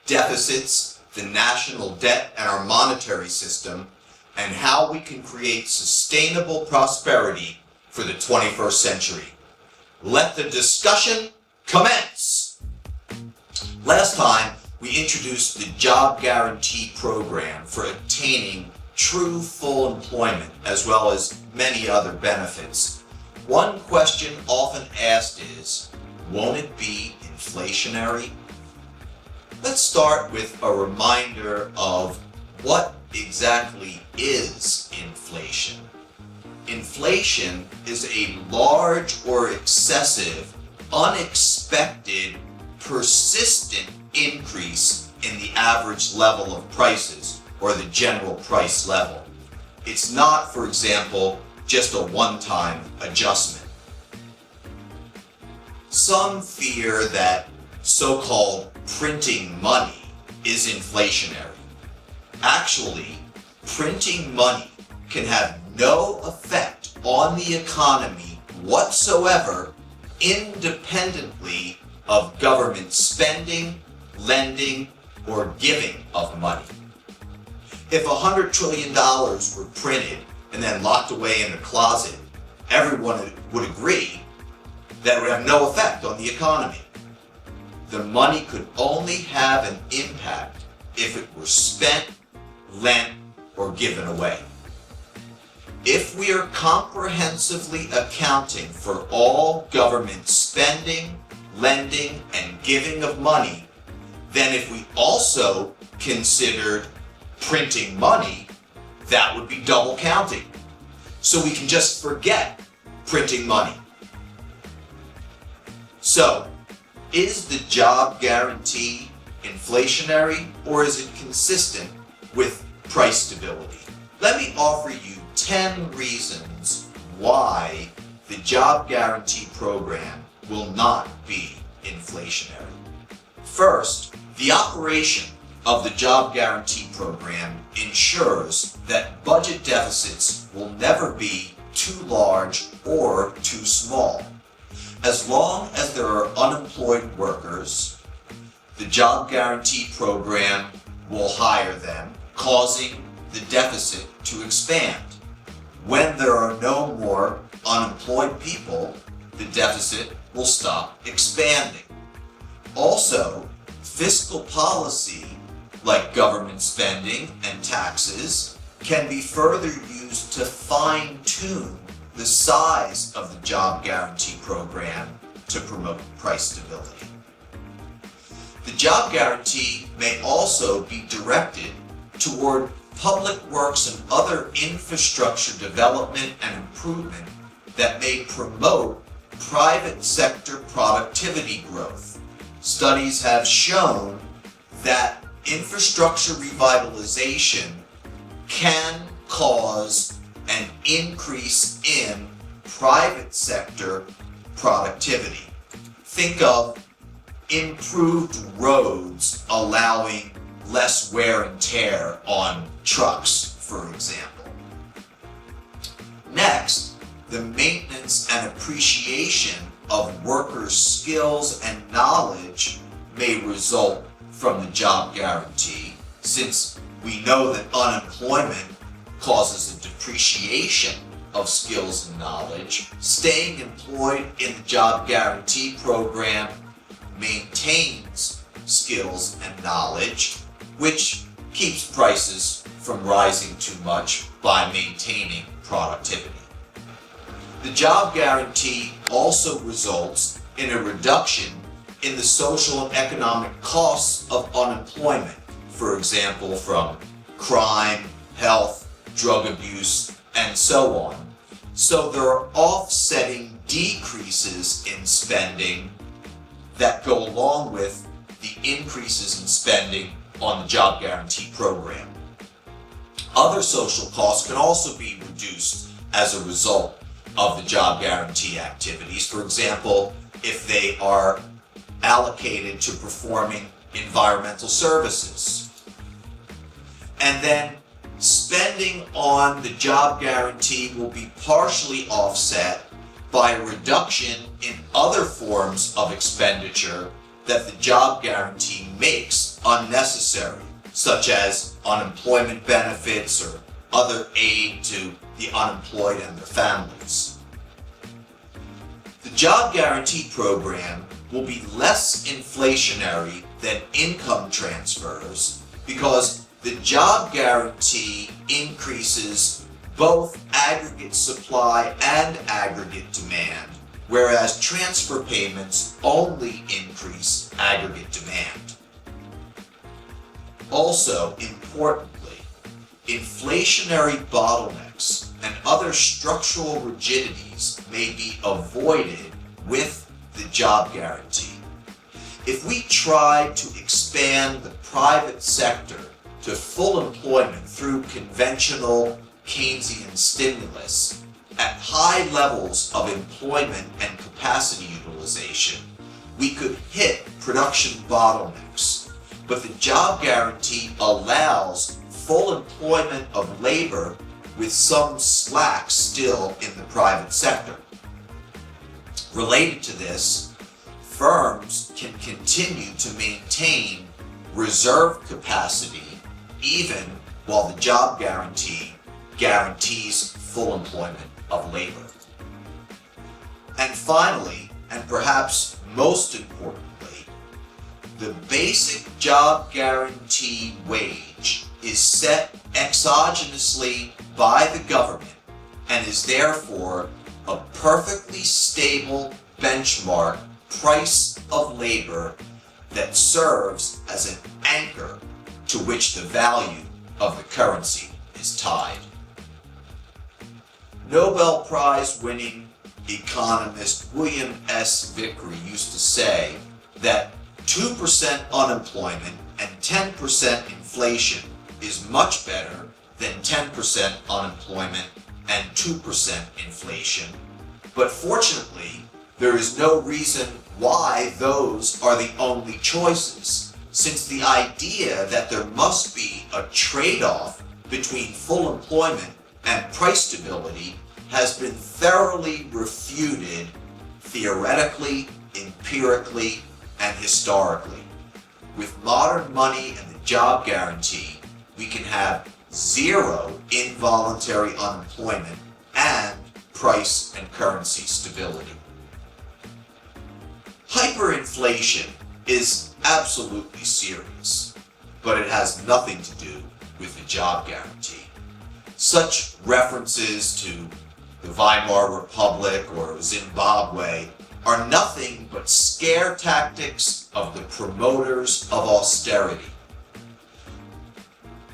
deficits, the national debt and our monetary system, and how we can create sustainable prosperity for the 21st century. Let the discussion commence! Last time, we introduced the job guarantee program for attaining true full employment, as well as many other benefits. One question often asked is, won't it be inflationary? Let's start with a reminder of what exactly is inflation. Inflation is a large or excessive, unexpected persistent increase in the average level of prices or the general price level. It's not, for example, just a one-time adjustment. Some fear that so-called printing money is inflationary. Actually, printing money can have no effect on the economy whatsoever, independently of government spending, lending, or giving of money. If $100 trillion were printed and then locked away in a closet, everyone would agree that it would have no effect on the economy. The money could only have an impact if it were spent, lent, or given away. If we are comprehensively accounting for all government spending, lending, and giving of money, then if we also considered printing money, that would be double counting. So we can just forget printing money. So, is the job guarantee inflationary, or is it consistent with price stability? Let me offer you 10 reasons why the job guarantee program will not be inflationary. First, the operation of the job guarantee program ensures that budget deficits will never be too large or too small. As long as there are unemployed workers, the job guarantee program will hire them, causing the deficit to expand. When there are no more unemployed people, the deficit will stop expanding. Also, fiscal policy, like government spending and taxes, can be further used to fine-tune the size of the job guarantee program to promote price stability. The job guarantee may also be directed toward public works and other infrastructure development and improvement that may promote private sector productivity growth. Studies have shown that infrastructure revitalization can cause an increase in private sector productivity. Think of improved roads allowing less wear and tear on trucks, for example. Next, the maintenance and appreciation of workers' skills and knowledge may result from the job guarantee, since we know that unemployment causes a depreciation of skills and knowledge. Staying employed in the job guarantee program maintains skills and knowledge, which keeps prices from rising too much by maintaining productivity. The job guarantee also results in a reduction in the social and economic costs of unemployment, for example, from crime, health, drug abuse, and so on. So there are offsetting decreases in spending that go along with the increases in spending on the job guarantee program. Other social costs can also be reduced as a result of the job guarantee activities. For example, if they are allocated to performing environmental services. And then spending on the job guarantee will be partially offset by a reduction in other forms of expenditure that the job guarantee makes unnecessary, such as unemployment benefits or other aid to the unemployed and their families. The job guarantee program will be less inflationary than income transfers because the job guarantee increases both aggregate supply and aggregate demand, whereas transfer payments only increase aggregate demand. Also, importantly, inflationary bottlenecks and other structural rigidities may be avoided with the job guarantee. If we try to expand the private sector to full employment through conventional Keynesian stimulus at high levels of employment and capacity utilization, we could hit production bottlenecks. But the job guarantee allows full employment of labor with some slack still in the private sector. Related to this, firms can continue to maintain reserve capacity even while the job guarantee guarantees full employment of labor. And finally, and perhaps most importantly, the basic job guarantee wage is set exogenously by the government and is therefore a perfectly stable benchmark price of labor that serves as an anchor to which the value of the currency is tied. Nobel Prize winning economist William S. Vickery used to say that 2% unemployment and 10% inflation is much better than 10% unemployment and 2% inflation. But fortunately, there is no reason why those are the only choices, since the idea that there must be a trade-off between full employment and price stability has been thoroughly refuted theoretically, empirically, and historically. With modern money and the job guarantee, we can have zero involuntary unemployment and price and currency stability. Hyperinflation is absolutely serious, but it has nothing to do with the job guarantee. Such references to the Weimar Republic or Zimbabwe are nothing but scare tactics of the promoters of austerity.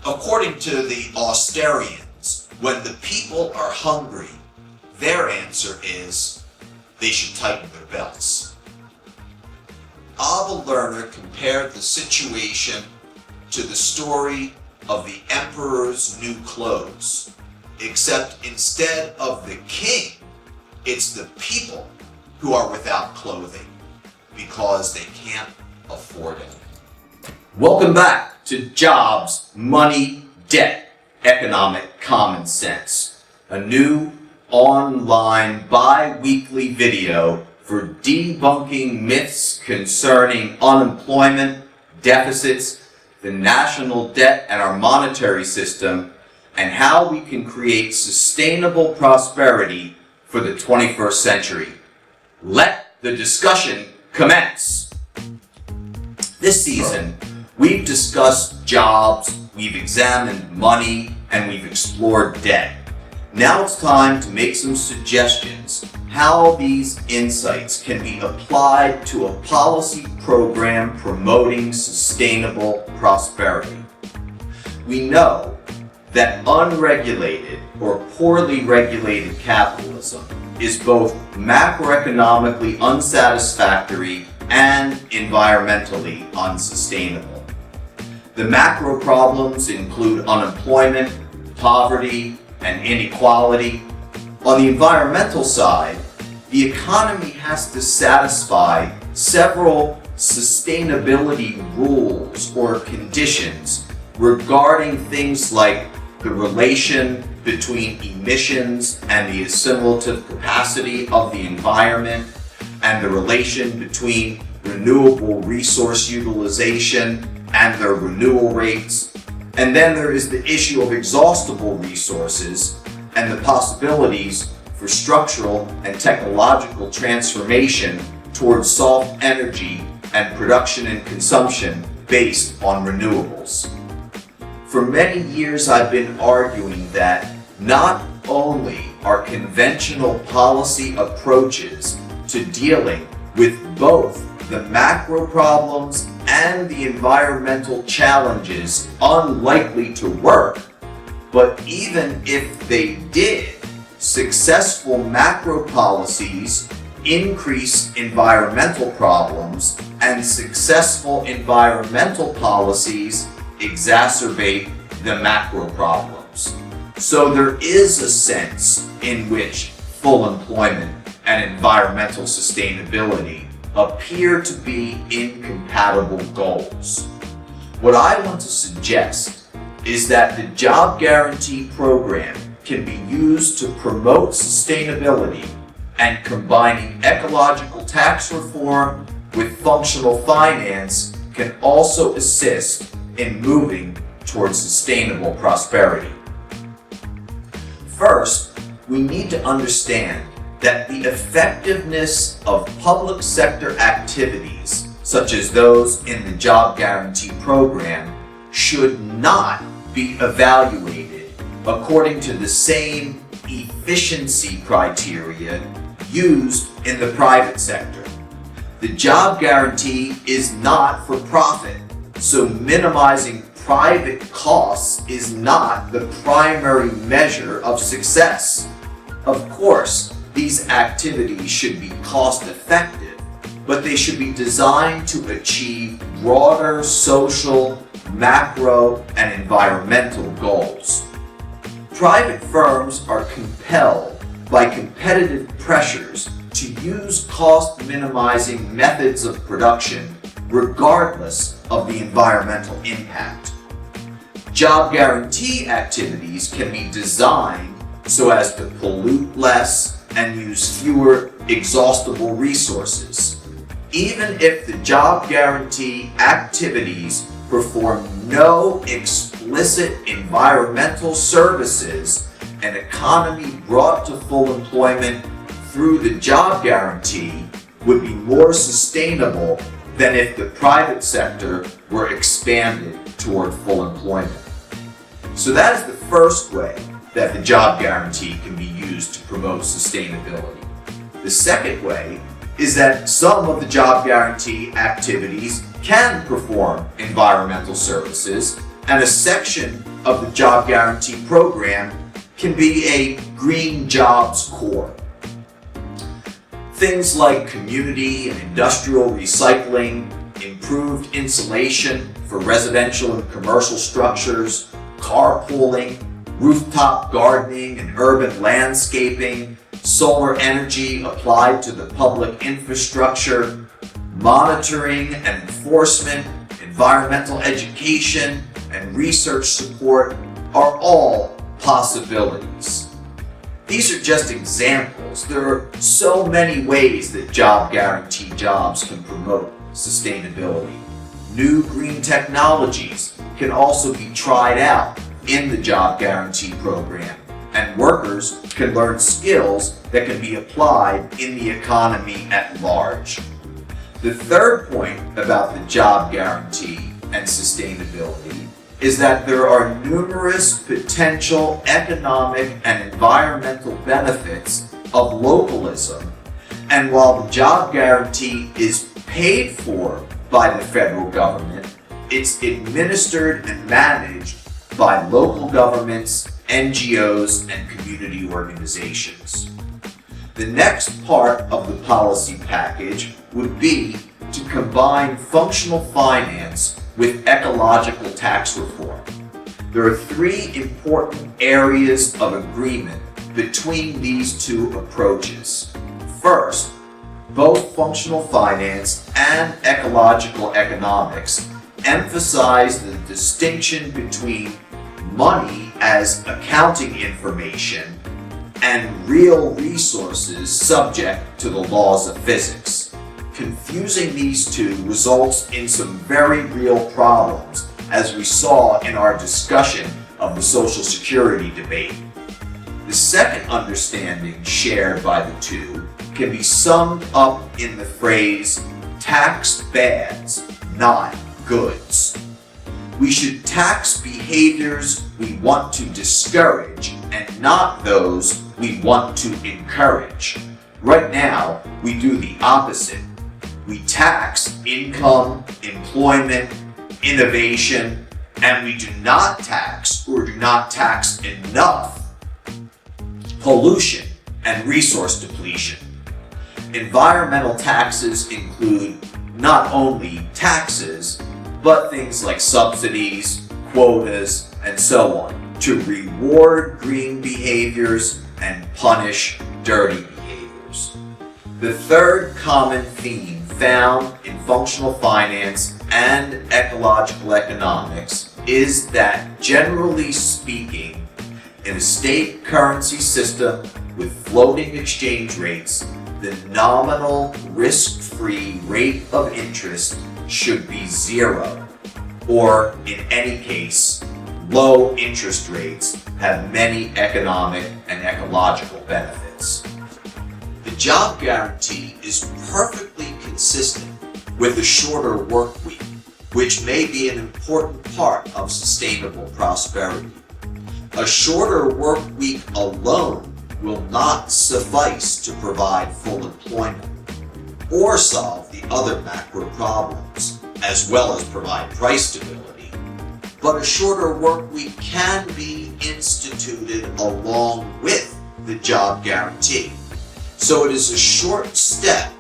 According to the Austerians, when the people are hungry, their answer is they should tighten their belts. Abba Lerner compared the situation to the story of the emperor's new clothes, except instead of the king, it's the people who are without clothing because they can't afford it. Welcome back to Jobs, Money, Debt, Economic Common Sense, a new online bi-weekly video for debunking myths concerning unemployment, deficits, the national debt and our monetary system, and how we can create sustainable prosperity for the 21st century. Let the discussion commence. This season, we've discussed jobs, we've examined money, and we've explored debt. Now it's time to make some suggestions how these insights can be applied to a policy program promoting sustainable prosperity. We know that unregulated or poorly regulated capitalism is both macroeconomically unsatisfactory and environmentally unsustainable. The macro problems include unemployment, poverty, and inequality. On the environmental side, the economy has to satisfy several sustainability rules or conditions regarding things like the relation between emissions and the assimilative capacity of the environment, and the relation between renewable resource utilization and their renewal rates. And then there is the issue of exhaustible resources and the possibilities for structural and technological transformation towards soft energy and production and consumption based on renewables. For many years I've been arguing that not only are conventional policy approaches to dealing with both the macro problems and the environmental challenges unlikely to work, but even if they did, successful macro policies increase environmental problems, and successful environmental policies exacerbate the macro problems. So there is a sense in which full employment and environmental sustainability appear to be incompatible goals. What I want to suggest is that the job guarantee program can be used to promote sustainability, and combining ecological tax reform with functional finance can also assist in moving towards sustainable prosperity. First, we need to understand that the effectiveness of public sector activities, such as those in the job guarantee program, should not be evaluated according to the same efficiency criteria used in the private sector. The job guarantee is not for profit, so minimizing private costs is not the primary measure of success. Of course, these activities should be cost effective, but they should be designed to achieve broader social, macro, and environmental goals. Private firms are compelled by competitive pressures to use cost-minimizing methods of production regardless of the environmental impact. Job guarantee activities can be designed so as to pollute less and use fewer exhaustible resources. Even if the job guarantee activities perform no explicit environmental services, an economy brought to full employment through the job guarantee would be more sustainable than if the private sector were expanded toward full employment. So that is the first way that the job guarantee can be used to promote sustainability. The second way is that some of the job guarantee activities can perform environmental services, and a section of the job guarantee program can be a green jobs core. Things like community and industrial recycling, improved insulation for residential and commercial structures, carpooling, rooftop gardening and urban landscaping, solar energy applied to the public infrastructure, monitoring and enforcement, environmental education, and research support are all possibilities. These are just examples. There are so many ways that job guarantee jobs can promote sustainability. New green technologies can also be tried out in the job guarantee program, and workers can learn skills that can be applied in the economy at large. The third point about the job guarantee and sustainability is that there are numerous potential economic and environmental benefits of localism, and while the job guarantee is paid for by the federal government, it's administered and managed by local governments, NGOs, and community organizations. The next part of the policy package would be to combine functional finance with ecological tax reform. There are three important areas of agreement between these two approaches. First, both functional finance and ecological economics emphasize the distinction between money as accounting information and real resources subject to the laws of physics. Confusing these two results in some very real problems, as we saw in our discussion of the Social Security debate. The second understanding shared by the two can be summed up in the phrase, tax bads, not goods. We should tax behaviors we want to discourage and not those we want to encourage. Right now, we do the opposite. We tax income, employment, innovation, and we do not tax or do not tax enough pollution and resource depletion. Environmental taxes include not only taxes, but things like subsidies, quotas, and so on, to reward green behaviors and punish dirty behaviors. The third common theme found in functional finance and ecological economics is that, generally speaking, in a state currency system with floating exchange rates, the nominal risk-free rate of interest should be zero, or in any case, low interest rates have many economic and ecological benefits. The job guarantee is perfectly consistent with a shorter work week, which may be an important part of sustainable prosperity. A shorter work week alone will not suffice to provide full employment or solve the other macro problems, as well as provide price stability. But a shorter work week can be instituted along with the job guarantee. So it is a short step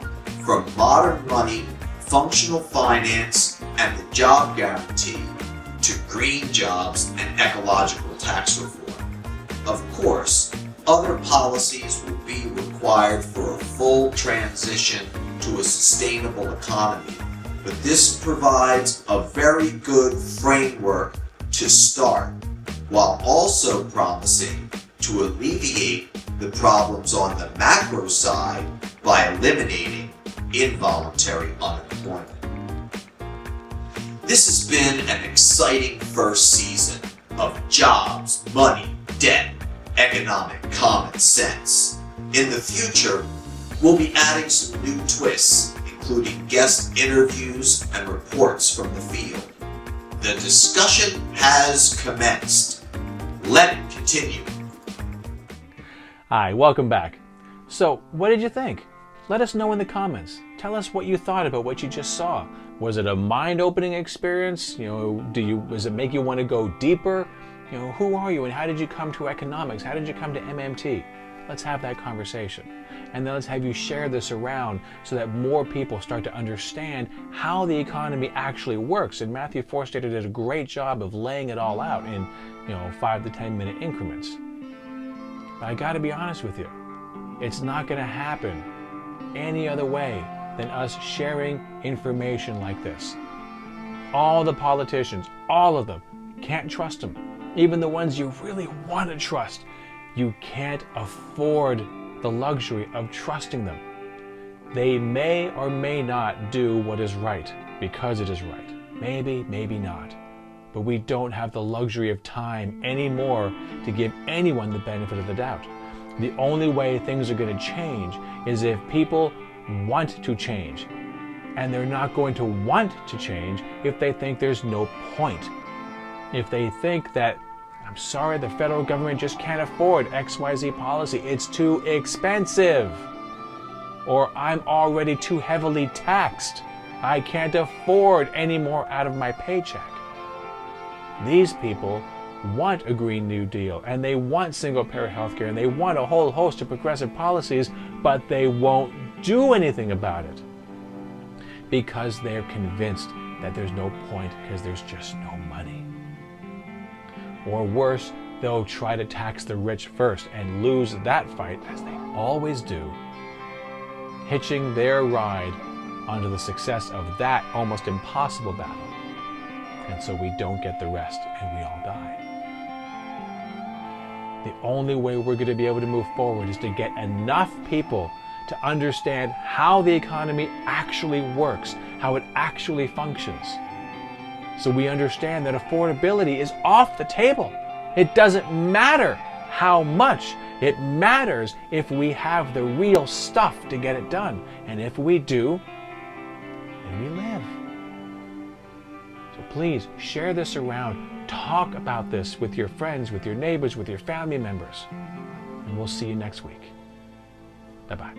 from modern money, functional finance, and the job guarantee to green jobs and ecological tax reform. Of course, other policies will be required for a full transition to a sustainable economy, but this provides a very good framework to start, while also promising to alleviate the problems on the macro side by eliminating involuntary unemployment. This has been an exciting first season of Jobs, Money, Debt, Economic Common Sense. In the future, we'll be adding some new twists, including guest interviews and reports from the field. The discussion has commenced. Let it continue. Hi, welcome back. So, what did you think? Let us know in the comments. Tell us what you thought about what you just saw. Was it a mind-opening experience? Does it make you want to go deeper? Who are you and how did you come to economics? How did you come to MMT? Let's have that conversation. And then let's have you share this around so that more people start to understand how the economy actually works. And Mathew Forstater did a great job of laying it all out in 5 to 10 minute increments. But I gotta be honest with you, it's not gonna happen any other way than us sharing information like this. All the politicians, all of them, can't trust them. Even the ones you really want to trust, you can't afford the luxury of trusting them. They may or may not do what is right because it is right. Maybe, maybe not. But we don't have the luxury of time anymore to give anyone the benefit of the doubt. The only way things are going to change is if people want to change. And they're not going to want to change if they think there's no point. If they think that, I'm sorry, the federal government just can't afford XYZ policy, it's too expensive. Or I'm already too heavily taxed. I can't afford any more out of my paycheck. These people want a Green New Deal, and they want single-payer healthcare, and they want a whole host of progressive policies, but they won't do anything about it because they're convinced that there's no point because there's just no money. Or worse, they'll try to tax the rich first and lose that fight, as they always do, hitching their ride onto the success of that almost impossible battle. And so we don't get the rest and we all die. The only way we're going to be able to move forward is to get enough people to understand how the economy actually works, how it actually functions. So we understand that affordability is off the table. It doesn't matter how much. It matters if we have the real stuff to get it done. And if we do, then we live. So please share this around. Talk about this with your friends, with your neighbors, with your family members. And we'll see you next week. Bye-bye.